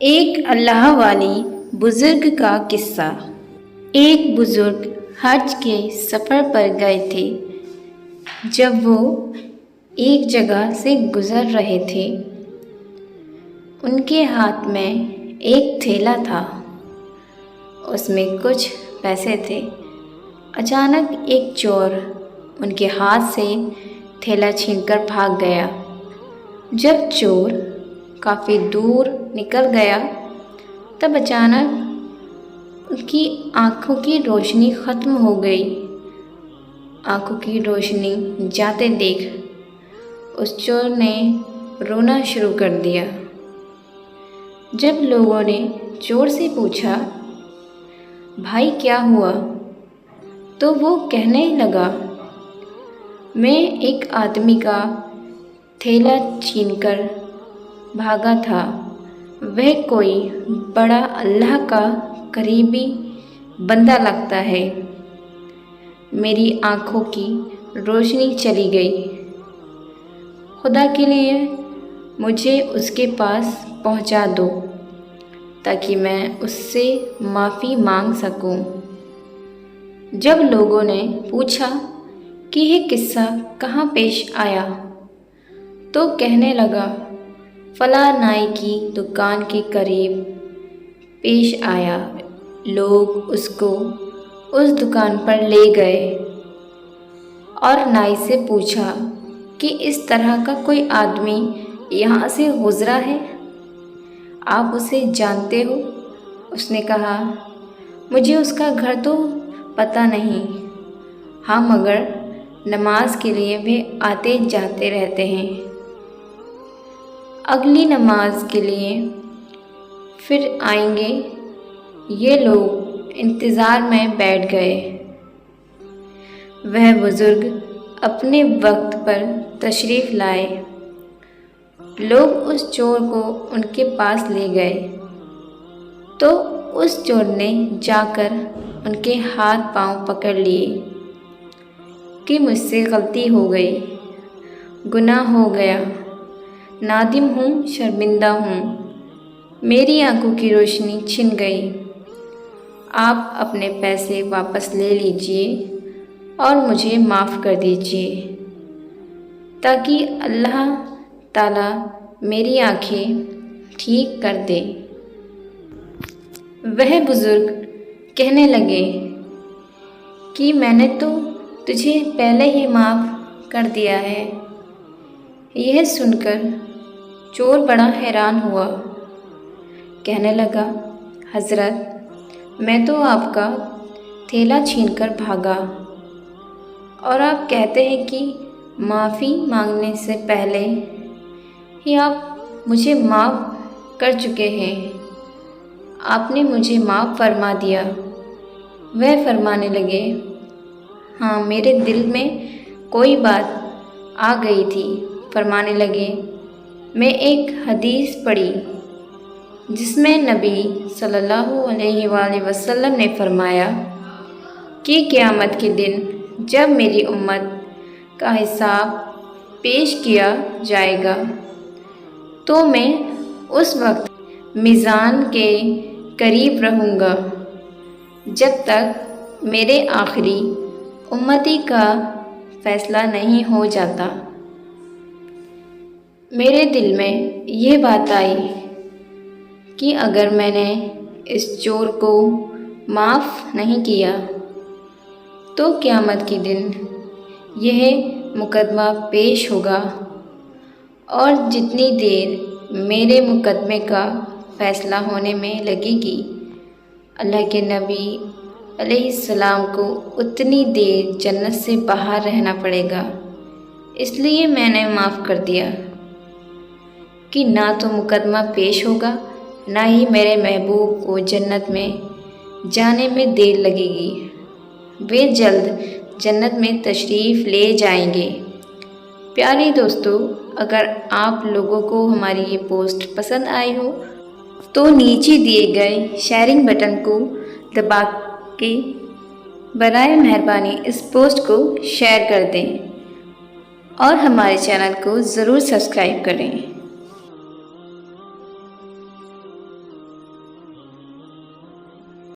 एक अल्लाह वाली बुज़ुर्ग का किस्सा। एक बुज़ुर्ग हज के सफ़र पर गए थे। जब वो एक जगह से गुज़र रहे थे, उनके हाथ में एक थैला था। उसमें कुछ पैसे थे। अचानक एक चोर उनके हाथ से थैला छीनकर भाग गया। जब चोर काफ़ी दूर निकल गया, तब अचानक उनकी आँखों की रोशनी ख़त्म हो गई। आँखों की रोशनी जाते देख उस चोर ने रोना शुरू कर दिया। जब लोगों ने चोर से पूछा, भाई क्या हुआ, तो वो कहने लगा, मैं एक आदमी का थैला छीनकर भागा था। वह कोई बड़ा अल्लाह का करीबी बंदा लगता है। मेरी आँखों की रोशनी चली गई। खुदा के लिए मुझे उसके पास पहुंचा दो, ताकि मैं उससे माफ़ी मांग सकूं। जब लोगों ने पूछा कि यह किस्सा कहाँ पेश आया, तो कहने लगा, फला नाई की दुकान के करीब पेश आया। लोग उसको उस दुकान पर ले गए और नाई से पूछा कि इस तरह का कोई आदमी यहाँ से गुज़रा है, आप उसे जानते हो? उसने कहा, मुझे उसका घर तो पता नहीं। हाँ, मगर नमाज के लिए वे आते जाते रहते हैं। अगली नमाज के लिए फिर आएंगे। ये लोग इंतज़ार में बैठ गए। वह बुज़ुर्ग अपने वक्त पर तशरीफ़ लाए। लोग उस चोर को उनके पास ले गए, तो उस चोर ने जाकर उनके हाथ पांव पकड़ लिए कि मुझसे गलती हो गई, गुनाह हो गया, नादिम हूँ, शर्मिंदा हूँ, मेरी आंखों की रोशनी छिन गई। आप अपने पैसे वापस ले लीजिए और मुझे माफ़ कर दीजिए, ताकि अल्लाह ताला मेरी आँखें ठीक कर दे। वह बुज़ुर्ग कहने लगे कि मैंने तो तुझे पहले ही माफ़ कर दिया है। यह सुनकर चोर बड़ा हैरान हुआ। कहने लगा, हज़रत, मैं तो आपका थैला छीनकर भागा और आप कहते हैं कि माफ़ी मांगने से पहले ही आप मुझे माफ़ कर चुके हैं। आपने मुझे माफ़ फरमा दिया। वह फरमाने लगे, हाँ, मेरे दिल में कोई बात आ गई थी। फरमाने लगे, मैं एक हदीस पढ़ी जिसमें नबी सल्लल्लाहु अलैहि वसल्लम ने फरमाया कि क़यामत के दिन जब मेरी उम्मत का हिसाब पेश किया जाएगा, तो मैं उस वक्त मीज़ान के करीब रहूँगा, जब तक मेरे आखिरी उम्मती का फ़ैसला नहीं हो जाता। मेरे दिल में ये बात आई कि अगर मैंने इस चोर को माफ़ नहीं किया, तो क़यामत के दिन यह मुकदमा पेश होगा और जितनी देर मेरे मुकदमे का फ़ैसला होने में लगेगी, अल्लाह के नबी अलैहिस्सलाम को उतनी देर जन्नत से बाहर रहना पड़ेगा। इसलिए मैंने माफ़ कर दिया कि ना तो मुकदमा पेश होगा, ना ही मेरे महबूब को जन्नत में जाने में देर लगेगी। वे जल्द जन्नत में तशरीफ़ ले जाएंगे। प्यारे दोस्तों, अगर आप लोगों को हमारी ये पोस्ट पसंद आई हो, तो नीचे दिए गए शेयरिंग बटन को दबा के बराए मेहरबानी इस पोस्ट को शेयर कर दें और हमारे चैनल को ज़रूर सब्सक्राइब करें।